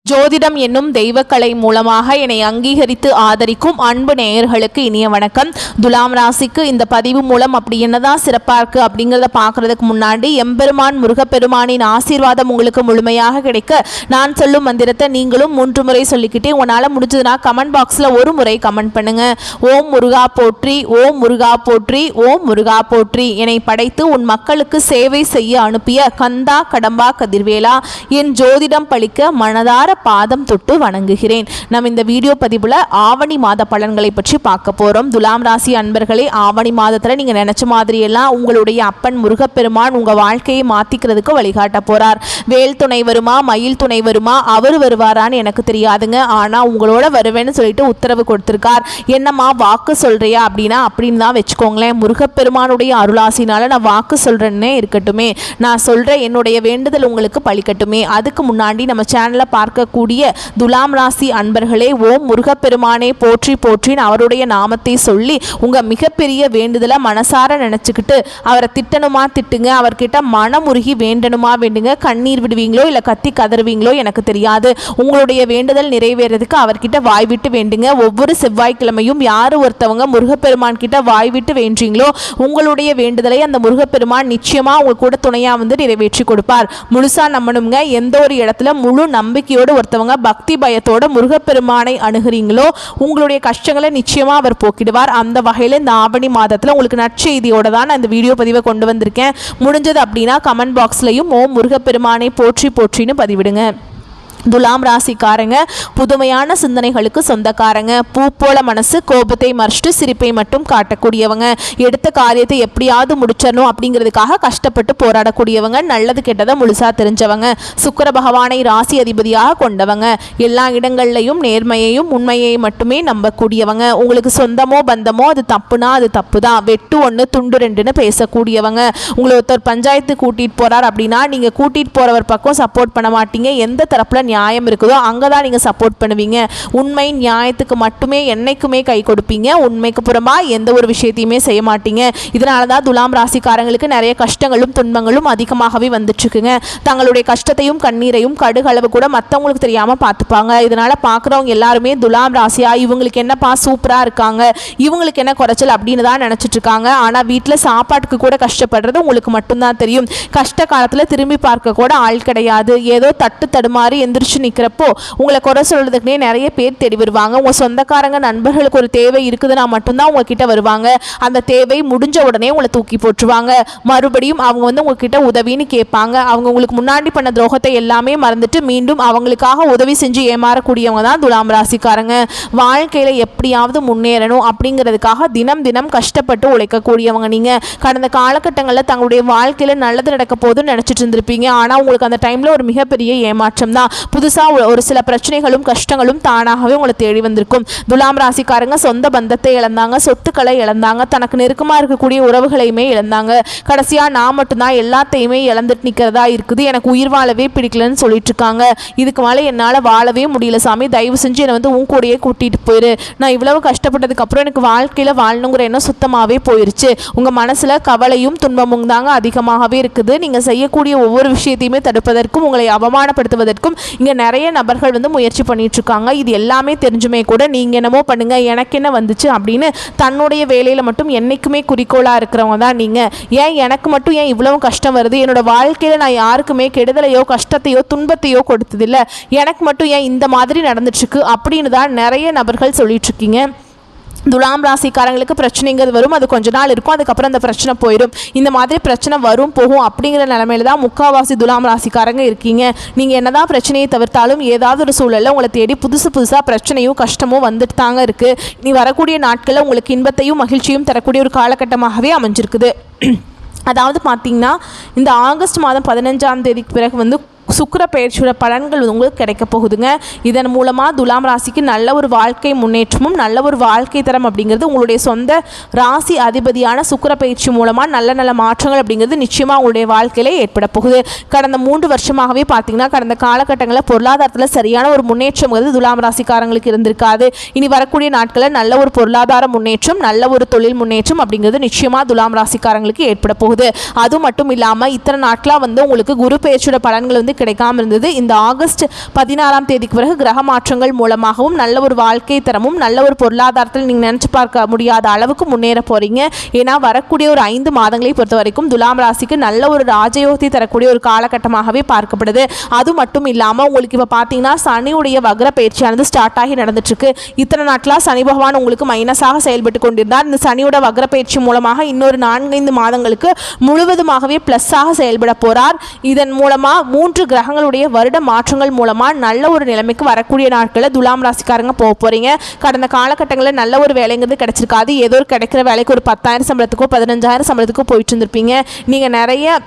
ஜோதிடம் என்னும் தெய்வக்கலை மூலமாக என்னை அங்கீகரித்து ஆதரிக்கும் அன்பு நேயர்களுக்கு இனிய வணக்கம். துலாம் ராசிக்கு இந்த பதிவு மூலம் அப்படி என்னதான் சிறப்பாக இருக்குது அப்படிங்கிறத பார்க்குறதுக்கு முன்னாடி எம்பெருமான் முருகப்பெருமானின் ஆசீர்வாதம் உங்களுக்கு முழுமையாக கிடைக்க நான் சொல்லும் மந்திரத்தை நீங்களும் 3 முறை சொல்லிக்கிட்டே உன்னால் முடிஞ்சதுன்னா கமெண்ட் பாக்ஸில் ஒரு முறை கமெண்ட் பண்ணுங்க. ஓம் முருகா போற்றி, ஓம் முருகா போற்றி, ஓம் முருகா போற்றி. என்னை படைத்து உன் மக்களுக்கு சேவை செய்ய அனுப்பிய கந்தா கடம்பா கதிர்வேலா, என் ஜோதிடம் பழிக்க மனதார பாதம் தொட்டு வணங்குகிறேன். நம்ம இந்த வீடியோ பதிவுல ஆவணி மாத பலன்களை பற்றி பார்க்க போறோம். துலாம் ராசி அன்பர்களே, ஆவணி மாதத்துல நீங்க நினைச்ச மாதிரி எல்லாம் உங்களுடைய அப்பன் முருகப்பெருமான் உங்க வாழ்க்கையை மாத்திக்கிறதுக்கு வழிகாட்ட போறார். வேல் துணை வருமா, மயில் துணை வருமா, அவர் வருவாரான்னு எனக்கு தெரியாதுங்க. ஆனா உங்களோட வருவேன்னு சொல்லிட்டு உத்தரவு கொடுத்திருக்கார். என்னம்மா வாக்கு சொல்றியா அப்படின்னா அப்படின்னு தான் வச்சுக்கோங்களேன். முருகப்பெருமானுடைய அருளாசினால நான் வாக்கு சொல்றேன்னே இருக்கட்டுமே, நான் சொல்ற என்னுடைய வேண்டுதல் உங்களுக்கு பழிக்கட்டுமே. அதுக்கு முன்னாடி நம்ம சேனலை பார்க்கக்கூடிய துலாம் ராசி அன்பர்களே, ஓம் முருகப்பெருமானே போற்றி போற்றின்னு அவருடைய நாமத்தை சொல்லி உங்க மிகப்பெரிய வேண்டுதலை மனசார நினைச்சுக்கிட்டு அவரை திட்டணுமா திட்டுங்க, அவர்கிட்ட மனமுருகி வேண்டணுமா வேண்டுங்க. கண்ணீர் விடுவீங்களோ இல்லை கத்தி கதறுவீங்களோ எனக்கு தெரியாது. உங்களுடைய வேண்டுதல் நிறைவேறதுக்கு அவர்கிட்ட வாய் விட்டு வேண்டுங்க. ஒவ்வொரு செவ்வாய்க்கிழமையும் யார் ஒருத்தவங்க முருகப்பெருமான் கிட்ட வாய் விட்டு வேண்டீங்களோ உங்களுடைய வேண்டுதலை அந்த முருகப்பெருமான் நிச்சயமா உங்க கூட துணையா வந்து நிறைவேற்றி கொடுப்பார். முழுசா நம்பணுங்க. எந்த ஒரு இடத்துல முழு நம்பிக்கையோடு ஒருத்தவங்க பக்தி பயத்தோட முருகப்பெருமானை அணுகிறீங்களோ உங்களுடைய கஷ்டங்களை நிச்சயமா அவர் போக்கிடுவார். அந்த வகையில் இந்த ஆவணி மாதத்தில் உங்களுக்கு நற்செய்தியோட தான் நான் இந்த வீடியோ பதிவை கொண்டு வந்திருக்கேன். முடிஞ்சது அப்படின்னா கமெண்ட் பாக்ஸ்லையும் ஓம் முருகப்பெருமானை போற்றி போற்றின்னு பதிவிடுங்க. துலாம் ராசிக்காரங்க புதுமையான சிந்தனைகளுக்கு சொந்தக்காரங்க. பூ போல மனசு, கோபத்தை மறைச்சிட்டு சிரிப்பை மட்டும் காட்டக்கூடியவங்க. எடுத்த காரியத்தை எப்படியாவது முடிச்சிடணும் அப்படிங்கிறதுக்காக கஷ்டப்பட்டு போராடக்கூடியவங்க. நல்லது கெட்டதை முழுசா தெரிஞ்சவங்க. சுக்கிர பகவானை ராசி அதிபதியாக கொண்டவங்க. எல்லா இடங்கள்லையும் நேர்மையையும் உண்மையை மட்டுமே நம்பக்கூடியவங்க. உங்களுக்கு சொந்தமோ பந்தமோ அது தப்புனா அது தப்பு தான், வெட்டு 1 துண்டு 2ன்னு பேசக்கூடியவங்க. உங்களை ஒருத்தர் பஞ்சாயத்து கூட்டிட்டு போறார் அப்படின்னா நீங்க கூட்டிட்டு போறவர் பக்கம் சப்போர்ட் பண்ண மாட்டீங்க. எந்த தரப்புல நியாயம் இருக்குதோ அங்கதான் நீங்க சப்போர்ட் பண்ணுவீங்க. உண்மை நியாயத்துக்கு மட்டுமே என்னைக்குமே கை கொடுப்பீங்க. உண்மைக்கு புறமா எந்த ஒரு விஷயத்தையுமே செய்ய மாட்டீங்க. இதனாலதான் துலாம் ராசிக்காரங்களுக்கு நிறைய கஷ்டங்களும் துன்பங்களும் அதிகமாகவே வந்துட்டு இருக்குங்க. தங்களுடைய கஷ்டத்தையும் கண்ணீரையும் கடுகளவு கூட மற்றவங்களுக்கு தெரியாம பார்த்துப்பாங்க. இதனால பார்க்குறவங்க எல்லாருமே துலாம் ராசியா இவங்களுக்கு என்னப்பா சூப்பரா இருக்காங்க, இவங்களுக்கு என்ன குறைச்சல் அப்படின்னு தான் நினைச்சிட்டு இருக்காங்க. ஆனா வீட்டில் சாப்பாட்டுக்கு கூட கஷ்டப்படுறது உங்களுக்கு மட்டும்தான் தெரியும். கஷ்ட காலத்துல திரும்பி பார்க்க கூட ஆள் கிடையாது. ஏதோ தட்டு தடுமாறி எந்திரிச்சு நிற்கிறப்போ உங்களை குறை சொல்றதுக்குனே நிறைய பேர் தேடி வருவாங்க. உங்க சொந்தக்காரங்க நண்பர்களுக்கு ஒரு தேவை இருக்குதுன்னா மட்டும்தான் உங்ககிட்ட வருவாங்க. அந்த தேவை முடிஞ்ச உடனே உங்களை தூக்கி போட்டுருவாங்க. மறுபடியும் அவங்க வந்து உங்ககிட்ட உதவின்னு கேட்பாங்க. அவங்க உங்களுக்கு முன்னாடி பண்ண துரோகத்தை எல்லாமே மறந்துட்டு மீண்டும் அவங்களுக்காக உதவி செஞ்சு ஏமாறக்கூடியவங்க தான் துலாம் ராசிக்காரங்க. வாழ்க்கையில எப்படியாவது முன்னேறணும் அப்படிங்கிறதுக்காக தினம் தினம் கஷ்டப்பட்டு உழைக்கக்கூடியவங்க. நீங்க கடந்த காலகட்டங்களில் தங்களுடைய வாழ்க்கையில நல்லது நடக்க போதுன்னு நினைச்சிட்டு இருந்திருப்பீங்க. ஆனா உங்களுக்கு அந்த டைம்ல ஒரு மிகப்பெரிய ஏமாற்றம் தான். புதுசாக ஒரு சில பிரச்சனைகளும் கஷ்டங்களும் தானாகவே உங்களை தேடி வந்திருக்கும். துலாம் ராசிக்காரங்க சொந்த பந்தத்தை இழந்தாங்க, சொத்துக்களை இழந்தாங்க, தனக்கு நெருக்கமாக இருக்கக்கூடிய உறவுகளையுமே இழந்தாங்க. கடைசியாக நான் மட்டும்தான் எல்லாத்தையுமே இழந்துட்டு நிற்கிறதா இருக்குது, எனக்கு உயிர் வாழவே பிடிக்கலன்னு சொல்லிட்டு இருக்காங்க. இதுக்கு மேலே என்னால் வாழவே முடியல சாமி, தயவு செஞ்சு என்னை வந்து உன் கூடயே கூட்டிகிட்டு போயிரு. நான் இவ்வளவு கஷ்டப்பட்டதுக்கு அப்புறம் எனக்கு வாழ்க்கையில் வாழணுங்கிற எண்ணம் சுத்தமாகவே போயிருச்சு. உங்கள் மனசில் கவலையும் துன்பமும் தாங்க அதிகமாகவே இருக்குது. நீங்கள் செய்யக்கூடிய ஒவ்வொரு விஷயத்தையுமே தடுப்பதற்கும் உங்களை அவமானப்படுத்துவதற்கும் இங்கே நிறைய நபர்கள் வந்து முயற்சி பண்ணிட்டு இருக்காங்க. இது எல்லாமே தெரிஞ்சுமே கூட நீங்கள் என்னமோ பண்ணுங்க எனக்கு என்ன வந்துச்சு அப்படின்னு தன்னுடைய வேலையில் மட்டும் என்றைக்குமே குறிக்கோளாக இருக்கிறவங்க தான் நீங்கள். ஏன் எனக்கு மட்டும் ஏன் இவ்வளவு கஷ்டம் வருது, என்னோட வாழ்க்கையில் நான் யாருக்குமே கெடுதலையோ கஷ்டத்தையோ துன்பத்தையோ கொடுத்ததில்லை, எனக்கு மட்டும் ஏன் இந்த மாதிரி நடந்துட்டுருக்கு அப்படின்னு தான் நிறைய நபர்கள் சொல்லிட்டு இருக்கீங்க. துலாம் ராசிக்காரங்களுக்கு பிரச்சனைங்கிறது வரும், அது கொஞ்ச நாள் இருக்கும், அதுக்கப்புறம் அந்த பிரச்சனை போயிடும். இந்த மாதிரி பிரச்சனை வரும் போகும் அப்படிங்கிற நிலைமையில தான் முக்கால்வாசி துலாம் ராசிக்காரங்க இருக்கீங்க. நீங்கள் என்னதான் பிரச்சனையை தவிர்த்தாலும் ஏதாவது ஒரு சூழலில் உங்களை தேடி புதுசாக பிரச்சனையும் கஷ்டமும் வந்துட்டு தாங்க இருக்குது. நீ வரக்கூடிய நாட்களில் உங்களுக்கு இன்பத்தையும் மகிழ்ச்சியும் தரக்கூடிய ஒரு காலகட்டமாகவே அமைஞ்சிருக்குது. அதாவது பார்த்தீங்கன்னா இந்த ஆகஸ்ட் மாதம் 15ஆம் தேதிக்கு பிறகு வந்து சுக்கிர பயிற்சியோட பலன்கள் உங்களுக்கு கிடைக்க போகுதுங்க. இதன் மூலமாக துலாம் ராசிக்கு நல்ல ஒரு வாழ்க்கை முன்னேற்றமும் நல்ல ஒரு வாழ்க்கை தரம் அப்படிங்கிறது உங்களுடைய சொந்த ராசி அதிபதியான சுக்கிர பயிற்சி மூலமாக நல்ல நல்ல மாற்றங்கள் அப்படிங்கிறது நிச்சயமாக உங்களுடைய வாழ்க்கையில ஏற்பட போகுது. கடந்த 3 வருஷமாகவே பார்த்தீங்கன்னா கடந்த காலகட்டங்களில் பொருளாதாரத்தில் சரியான ஒரு முன்னேற்றம் துலாம் ராசிக்காரங்களுக்கு இருந்திருக்காது. இனி வரக்கூடிய நாட்களில் நல்ல ஒரு பொருளாதார முன்னேற்றம், நல்ல ஒரு தொழில் முன்னேற்றம் அப்படிங்கிறது நிச்சயமாக துலாம் ராசிக்காரங்களுக்கு ஏற்பட போகுது. அது மட்டும் இல்லாமல் இத்தனை நாட்களாக வந்து உங்களுக்கு குரு பயிற்சியோட பலன்கள் வந்து கிடைக்காம இருந்தது. இந்த ஆகஸ்ட் 16ஆம் தேதிக்கு பிறகு கிரக மாற்றங்கள் மூலமாகவும் நல்ல ஒரு வாழ்க்கை தரமும் நல்ல ஒரு பொருளாதாரத்தில் நீங்கள் நினச்சி பார்க்க முடியாத அளவுக்கு முன்னேற போகிறீங்க. ஏன்னா வரக்கூடிய ஒரு 5 மாதங்களை பொறுத்த வரைக்கும் துலாம் ராசிக்கு நல்ல ஒரு ராஜயோகத்தை தரக்கூடிய ஒரு காலகட்டமாகவே பார்க்கப்படுது. அது மட்டும் இல்லாமல் உங்களுக்கு இப்போ பார்த்தீங்கன்னா சனியுடைய வக்ர பயிற்சியானது ஸ்டார்ட் ஆகி நடந்துட்டுருக்கு. இத்தனை நாட்களாக சனி பகவான் உங்களுக்கு மைனஸாக செயல்பட்டு கொண்டிருந்தார். இந்த சனியோட வக்ர பயிற்சி மூலமாக இன்னொரு 4-5 மாதங்களுக்கு முழுவதுமாகவே ப்ளஸ்ஸாக செயல்பட போகிறார். இதன் மூலமாக 3 கிரகங்களுடைய வருட மாற்றங்கள் மூலமாக நல்ல ஒரு நிலைமைக்கு வரக்கூடிய நாட்களில் துலாம் ராசிக்காரங்க போக போகிறீங்க. கடந்த காலகட்டங்களில் நல்ல ஒரு வேலைங்கிறது கிடைச்சிருக்காது. ஏதோ ஒரு கிடைக்கிற வேலைக்கு ஒரு 10,000 சம்பளத்துக்கோ 15,000 சம்பளத்துக்கோ போயிட்டு இருந்திருப்பீங்க. நீங்கள் நிறைய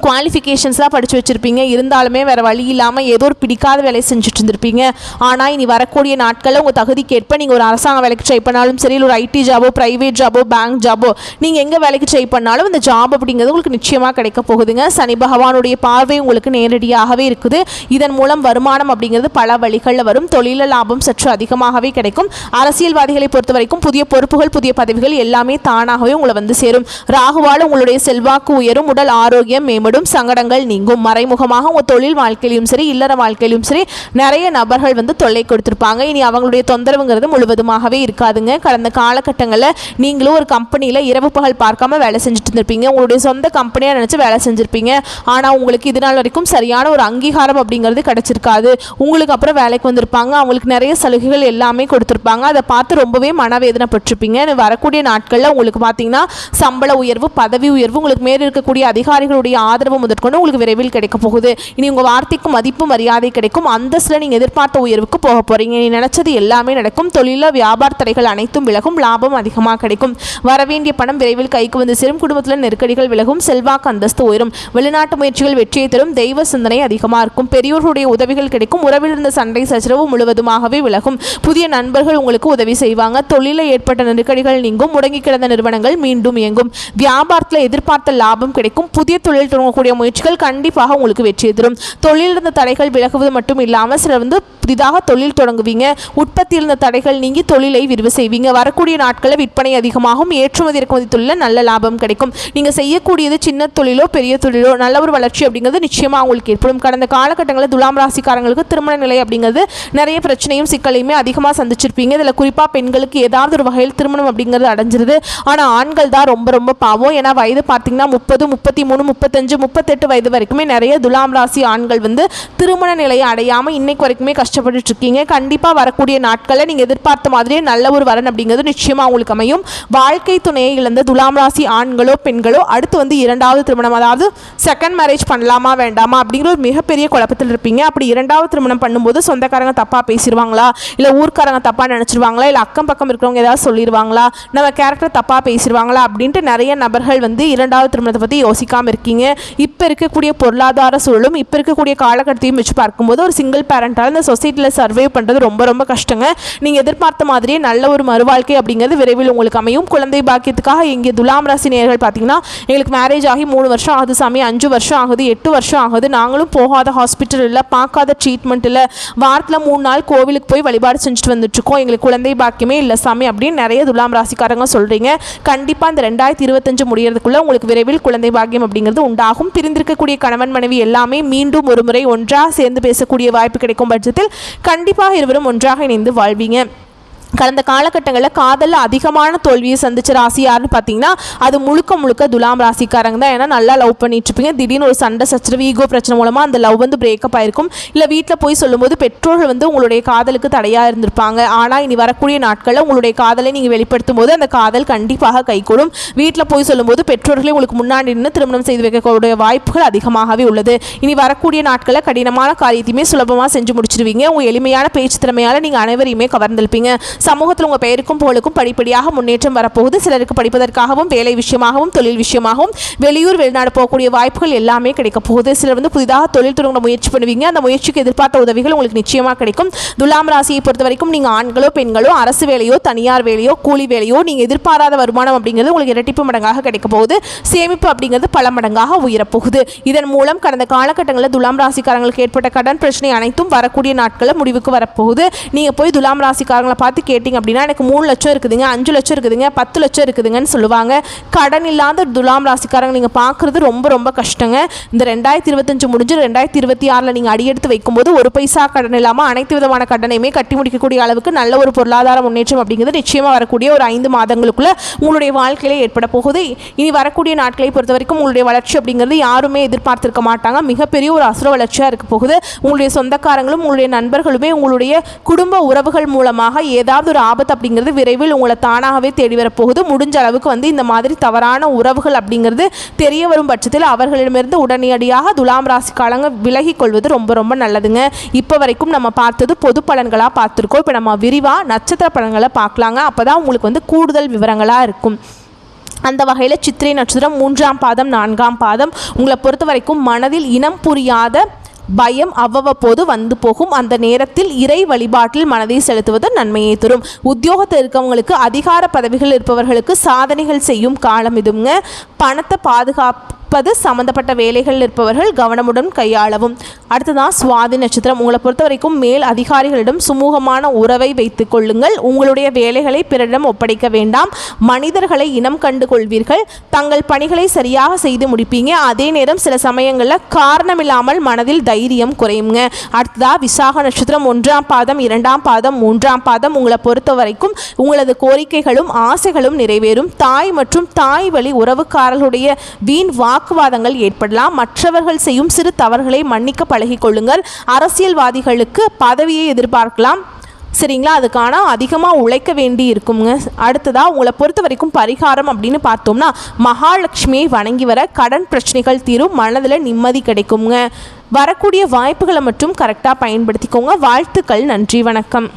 குவாலிஃபிகேஷன்ஸ்லாம் படித்து வச்சுருப்பீங்க. இருந்தாலுமே வேறு வழி இல்லாமல் ஏதோ ஒரு பிடிக்காத வேலையை செஞ்சுட்டு இருந்திருப்பீங்க. ஆனால் இனி வரக்கூடிய நாட்களில் உங்கள் தகுதிக்கேற்ப நீங்கள் ஒரு அரசாங்க வேலைக்கு ட்ரை பண்ணாலும் சரி, ஒரு ஐடி ஜாபோ, ப்ரைவேட் ஜாபோ, பேங்க் ஜாபோ, நீங்கள் எங்கே வேலைக்கு ட்ரை பண்ணாலும் இந்த ஜாப் அப்படிங்கிறது உங்களுக்கு நிச்சயமாக கிடைக்க போகுதுங்க. சனி பகவானுடைய பார்வை உங்களுக்கு நேரடியாகவே இருக்குது. இதன் மூலம் வருமானம் அப்படிங்கிறது பல வழிகளில் வரும். தொழில லாபம் சற்று அதிகமாகவே கிடைக்கும். அரசியல்வாதிகளை பொறுத்த வரைக்கும் புதிய பொறுப்புகள், புதிய பதவிகள் எல்லாமே தானாகவே உங்களை வந்து சேரும். ராகுவால் உங்களுடைய செல்வாக்கு உயரும். உடல் ஆரோக்கியம் மேம்படும். சங்கடங்கள் நீங்கும். மறைமுகமாக உங்கள் தொழில் வாழ்க்கையிலும் சரி, இல்லற வாழ்க்கையிலும் சரி நிறைய நபர்கள் வந்து தொல்லை கொடுத்துருப்பாங்க. இனி அவங்களுடைய தொந்தரவுங்கிறது முழுவதுமாகவே இருக்காதுங்க. கடந்த காலகட்டங்களில் நீங்களும் ஒரு கம்பெனியில் இரவு பகல் பார்க்காம வேலை செஞ்சுட்டு இருந்திருப்பீங்க. உங்களுடைய சொந்த கம்பெனியாக நினச்சி வேலை செஞ்சுருப்பீங்க. ஆனால் உங்களுக்கு இது நாள் வரைக்கும் சரியான ஒரு அங்கீகாரம் அப்படிங்கிறது கிடைச்சிருக்காது. உங்களுக்கு அப்புறம் வேலைக்கு வந்திருப்பாங்க. அவங்களுக்கு நிறைய சலுகைகள் எல்லாமே கொடுத்துருப்பாங்க. அதை பார்த்து ரொம்பவே மனவேதனைப்பட்டிருப்பீங்க. வரக்கூடிய நாட்களில் உங்களுக்கு பார்த்தீங்கன்னா சம்பள உயர்வு, பதவி உயர்வு, உங்களுக்கு மேலே இருக்கக்கூடிய அதிகாரிகளுடைய ஆதரவு முதற்கொண்டு உங்களுக்கு விரைவில் கிடைக்க போகுது. இனி உங்கள் வார்த்தைக்கு மதிப்பு மரியாதை கிடைக்கும். அந்தஸ்தில் நீங்கள் எதிர்பார்த்த உயர்வுக்கு போக போகிறீங்க. நீ நினச்சது எல்லாமே நடக்கும். தொழிலில் வியாபார தடைகள் அனைத்தும் விலகும். லாபம் அதிகமாக கிடைக்கும். வரவேண்டிய பணம் விரைவில் கைக்கு வந்து சேரும். குடும்பத்தில் நெருக்கடிகள் விலகும். செல்வாக்கு அந்தஸ்து உயரும். வெளிநாட்டு முயற்சிகள் வெற்றியை தரும். தெய்வ சிந்தனை அதிகமாக இருக்கும். பெரியோர்களுடைய உதவிகள் கிடைக்கும். உறவில் இருந்த சண்டை சச்சரவு முழுவதுமாகவே விலகும். புதிய நண்பர்கள் உங்களுக்கு உதவி செய்வாங்க. தொழிலில் ஏற்பட்ட நெருக்கடிகள் நீங்கும். முடங்கி கிடந்த நிறுவனங்கள் மீண்டும் இயங்கும். வியாபாரத்தில் எதிர்பார்த்த லாபம் கிடைக்கும். புதிய தொழில் தொடங்கக்கூடிய முயற்சிகள் கண்டிப்பாக உங்களுக்கு வெற்றியை தரும். தொழில் இருந்த தடைகள் விலகுவது மட்டும் இல்லாமல் சிலர் வந்து புதிதாக தொழில் தொடங்குவீங்க. உற்பத்தி இருந்த தடைகள் நீங்கி தொழிலை விரிவு செய்வீங்க. வரக்கூடிய நாட்களில் விற்பனை அதிகமாகும். ஏற்றுமதி இறக்குமதி தொழிலில் நல்ல லாபம் கிடைக்கும். நீங்கள் செய்யக்கூடியது சின்ன தொழிலோ பெரிய தொழிலோ நல்ல ஒரு வளர்ச்சி அப்படிங்கிறது நிச்சயமாக உங்களுக்கு ஏற்படும். கடந்த காலகட்டங்களில் துலாம் ராசிக்காரங்களுக்கு திருமண நிலை அப்படிங்கிறது நிறைய பிரச்சனையும் சிக்கலையுமே அதிகமாக சந்திச்சிருப்பீங்க. இதில் குறிப்பாக பெண்களுக்கு ஏதாவது ஒரு வகையில் திருமணம் அப்படிங்கிறது அடைஞ்சிருது. ஆனால் ஆண்கள் தான் ரொம்ப ரொம்ப பாவம். ஏன்னா வயது பார்த்தீங்கன்னா 30, 33, 35, 38 வயது வரைக்குமே நிறைய துலாம் ராசி ஆண்கள் வந்து திருமண நிலையை அடையாமல் இன்னைக்கு வரைக்குமே கஷ்டப்பட்டு இருக்கீங்க. கண்டிப்பாக வரக்கூடிய நாட்களில் நீங்கள் எதிர்பார்த்த மாதிரியே நல்ல ஒரு வரன் அப்படிங்கிறது நிச்சயமாக உங்களுக்கு அமையும். வாழ்க்கை துணையை இழந்த துலாம் ராசி ஆண்களோ பெண்களோ அடுத்து வந்து 2வது திருமணம், அதாவது செகண்ட் மேரேஜ் பண்ணலாமா வேண்டாமா அப்படிங்கிற ஒரு மிகப்பெரிய குழப்பத்தில் இருப்பீங்க. அப்படி 2வது திருமணம் பண்ணும்போது சொந்தக்காரங்க தப்பாக பேசிடுவாங்களா, இல்லை ஊர்க்காரங்க தப்பாக நினச்சிருவாங்களா, இல்லை அக்கம் பக்கம் இருக்கிறவங்க ஏதாவது சொல்லிடுவாங்களா, நம்ம கேரக்டர் தப்பாக பேசிடுவாங்களா அப்படின்ட்டு நிறைய நபர்கள் வந்து 2வது திருமணத்தை பற்றி யோசிக்காமல் இருக்கீங்க. இப்போ இருக்கக்கூடிய பொருளாதார சூழலும் இப்போ இருக்கக்கூடிய காலகட்டத்தையும் வச்சு பார்க்கும்போது ஒரு சிங்கிள் பேரண்டால் இந்த சொசைட்டியில் சர்வே பண்ணுறது ரொம்ப ரொம்ப கஷ்டங்க. நீங்கள் எதிர்பார்த்த மாதிரியே நல்ல ஒரு மறுவாழ்க்கை அப்படிங்கிறது விரைவில் உங்களுக்கு அமையும். குழந்தை பாக்கியத்துக்காக இங்கே துலாம் ராசி நேயர்கள் பார்த்தீங்கன்னா எங்களுக்கு மேரேஜ் ஆகி 3 வருஷம் ஆகுது சாமி, 5 வருஷம் ஆகுது, 8 வருஷம் ஆகுது, நாங்களும் போகாத ஹாஸ்பிட்டல் இல்லை, பார்க்காத ட்ரீட்மெண்ட் இல்லை, வாரத்தில் 3 நாள் கோவிலுக்கு போய் வழிபாடு செஞ்சுட்டு வந்துட்டுருக்கோம், எங்களுக்கு குழந்தை பாக்கியமே இல்லை சாமி அப்படின்னு நிறைய துலாம் ராசிக்காரங்க சொல்கிறீங்க. கண்டிப்பாக இந்த 2025 முடியறதுக்குள்ளே உங்களுக்கு விரைவில் குழந்தை பாக்கியம் அப்படிங்கிறது உண்டாகும். பிரிந்திருக்கக்கூடிய கணவன் மனைவி எல்லாமே மீண்டும் ஒரு முறை ஒன்றாக சேர்ந்து பேசக்கூடிய வாய்ப்பு கிடைக்கும் பட்சத்தில் கண்டிப்பாக இருவரும் ஒன்றாக இணைந்து வாழ்வீங்க. கடந்த காலகட்டங்களில் காதலில் அதிகமான தோல்வியை சந்திச்ச ராசி யாருன்னு பார்த்தீங்கன்னா அது முழுக்க முழுக்க துலாம் ராசிக்காரங்க தான். ஏன்னா நல்லா லவ் பண்ணிட்டு இருப்பீங்க. திடீர்னு ஒரு சண்டை சச்சரவு, ஈகோ பிரச்சனை மூலமாக அந்த லவ் வந்து பிரேக்கப் ஆயிருக்கும். இல்லை வீட்டில் போய் சொல்லும்போது பெற்றோர்கள் வந்து உங்களுடைய காதலுக்கு தடையாக இருந்திருப்பாங்க. ஆனால் இனி வரக்கூடிய நாட்களில் உங்களுடைய காதலை நீங்கள் வெளிப்படுத்தும் போது அந்த காதல் கண்டிப்பாக கைகூடும். வீட்டில் போய் சொல்லும்போது பெற்றோர்களே உங்களுக்கு முன்னாடி நின்று திருமணம் செய்து வைக்கக்கூடிய வாய்ப்புகள் அதிகமாகவே உள்ளது. இனி வரக்கூடிய நாட்களில் கடினமான காரியத்தையுமே சுலபமாக செஞ்சு முடிச்சிருவீங்க. உங்கள் எளிமையான பேச்சு திறமையால் நீங்கள் அனைவரையுமே கவர்ந்திருப்பீங்க. சமூகத்தில் உங்கள் பெயருக்கும் புகழுக்கும் படிப்படியாக முன்னேற்றம் வரப்போகுது. சிலருக்கு படிப்பதற்காகவும் வேலை விஷயமாகவும் தொழில் விஷயமாகவும் வெளியூர் வெளிநாடு போகக்கூடிய வாய்ப்புகள் எல்லாமே கிடைக்க போகுது. சிலர் வந்து புதிதாக தொழில் தொடங்க முயற்சி பண்ணுவீங்க. அந்த முயற்சிக்கு எதிர்பார்த்த உதவிகள் உங்களுக்கு நிச்சயமாக கிடைக்கும். துலாம் ராசியை பொறுத்த வரைக்கும் நீங்கள் ஆண்களோ பெண்களோ அரசு வேலையோ தனியார் வேலையோ கூலி வேலையோ நீங்கள் எதிர்பாராத வருமானம் அப்படிங்கிறது உங்களுக்கு இரட்டிப்பு மடங்காக கிடைக்க போகுது. சேமிப்பு அப்படிங்கிறது பல மடங்காக உயரப்போகுது. இதன் மூலம் கடந்த காலகட்டங்களில் துலாம் ராசிக்காரங்களுக்கு ஏற்பட்ட கடன் பிரச்சனை அனைத்தும் வரக்கூடிய நாட்களில் முடிவுக்கு வரப்போகுது. நீங்கள் போய் துலாம் ராசிக்காரங்களை பார்த்து கேட்டிங்க அப்படின்னா எனக்கு 3 லட்சம் இருக்குதுங்க, 5 லட்சம் இருக்குதுங்க, 10 லட்சம் இருக்குதுங்கன்னு சொல்லுவாங்க. கடன் இல்லாத துலாம் ராசிக்காரங்க நீங்கள் பார்க்குறது ரொம்ப ரொம்ப கஷ்டங்க. இந்த 2025 முடிஞ்சு 2026 நீங்கள் அடியெடுத்து வைக்கும்போது ஒரு பைசா கடன் இல்லாமல் அனைத்து விதமான கடனையுமே கட்டி முடிக்கக்கூடிய அளவுக்கு நல்ல ஒரு பொருளாதார முன்னேற்றம் அப்படிங்கிறது நிச்சயமாக வரக்கூடிய ஒரு 5 மாதங்களுக்குள்ள உங்களுடைய வாழ்க்கையிலே ஏற்பட போகுது. இனி வரக்கூடிய நாட்களை பொறுத்த வரைக்கும் உங்களுடைய வளர்ச்சி அப்படிங்கிறது யாருமே எதிர்பார்த்திருக்க மாட்டாங்க. மிகப்பெரிய ஒரு அசுர வளர்ச்சியாக இருக்க போகுது. உங்களுடைய சொந்தக்காரங்களும் உங்களுடைய நண்பர்களுமே உங்களுடைய குடும்ப உறவுகள் மூலமாக ஏதாவது ஒரு ஆபத்து அப்படிங்கிறது விரைவில் உங்களை தானாகவே தேடி வரப்போகுது. முடிஞ்ச அளவுக்கு இந்த மாதிரி தவறான உறவுகள் அப்படிங்கிறது தெரிய வரும் பட்சத்தில் அவர்களிடமிருந்து உடனடியாக துலாம் ராசிக்காரங்க விலகி கொள்வது ரொம்ப ரொம்ப நல்லதுங்க. இப்போ வரைக்கும் நம்ம பார்த்தது பொது பலன்களாக பார்த்துருக்கோம். இப்போ நம்ம விரிவாக நட்சத்திர பலன்களை பார்க்கலாங்க. அப்போ தான் உங்களுக்கு கூடுதல் விவரங்களாக இருக்கும். அந்த வகையில் சித்திரை நட்சத்திரம் 3ஆம் பாதம் 4ஆம் பாதம் உங்களை பொறுத்த வரைக்கும் மனதில் இனம் புரியாத பயம் அவ்வப்போது வந்து போகும். அந்த நேரத்தில் இறை வழிபாட்டில் மனதை செலுத்துவது நன்மையை தரும். உத்தியோகத்தில் இருக்கவங்களுக்கு அதிகார பதவிகள் இருப்பவர்களுக்கு சாதனைகள் செய்யும் காலம் இதுங்க. பணத்தை பாதுகாப்பது சம்பந்தப்பட்ட வேலைகள் இருப்பவர்கள் கவனமுடன் கையாளவும். அடுத்ததான் சுவாதி நட்சத்திரம் உங்களை பொறுத்த வரைக்கும் மேல் அதிகாரிகளிடம் சுமூகமான உறவை வைத்துக் கொள்ளுங்கள். உங்களுடைய வேலைகளை பிறரிடம் ஒப்படைக்க வேண்டாம். மனிதர்களை இனம் கண்டு கொள்வீர்கள். தங்கள் பணிகளை சரியாக செய்து முடிப்பீங்க. அதே நேரம் சில சமயங்களில் காரணமில்லாமல் மனதில் தைரியம் குறையுங்க. அடுத்ததா விசாக நட்சத்திரம் 1ஆம் பாதம் 2ஆம் பாதம் 3ஆம் பாதம் உங்களை பொறுத்த வரைக்கும் உங்களது கோரிக்கைகளும் ஆசைகளும் நிறைவேறும். தாய் மற்றும் தாய் வழி உறவுக்காரர்களுடைய வீண் வாக்குவாதங்கள் ஏற்படலாம். மற்றவர்கள் செய்யும் சிறு தவறுகளை மன்னிக்க பழகிக் கொள்ளுங்கள். அரசியல்வாதிகளுக்கு பதவியை எதிர்பார்க்கலாம். சரிங்களா, அதுக்கான அதிகமாக உழைக்க வேண்டி இருக்குங்க. அடுத்ததாக உங்களை பொறுத்த வரைக்கும் பரிகாரம் அப்படின்னு பார்த்தோம்னா மகாலட்சுமியை வணங்கி வர கடன் பிரச்சனைகள் தீரும். மனதில் நிம்மதி கிடைக்குங்க. வரக்கூடிய வாய்ப்புகளை மட்டும் கரெக்டாக பயன்படுத்திக்கோங்க. வாழ்த்துக்கள். நன்றி, வணக்கம்.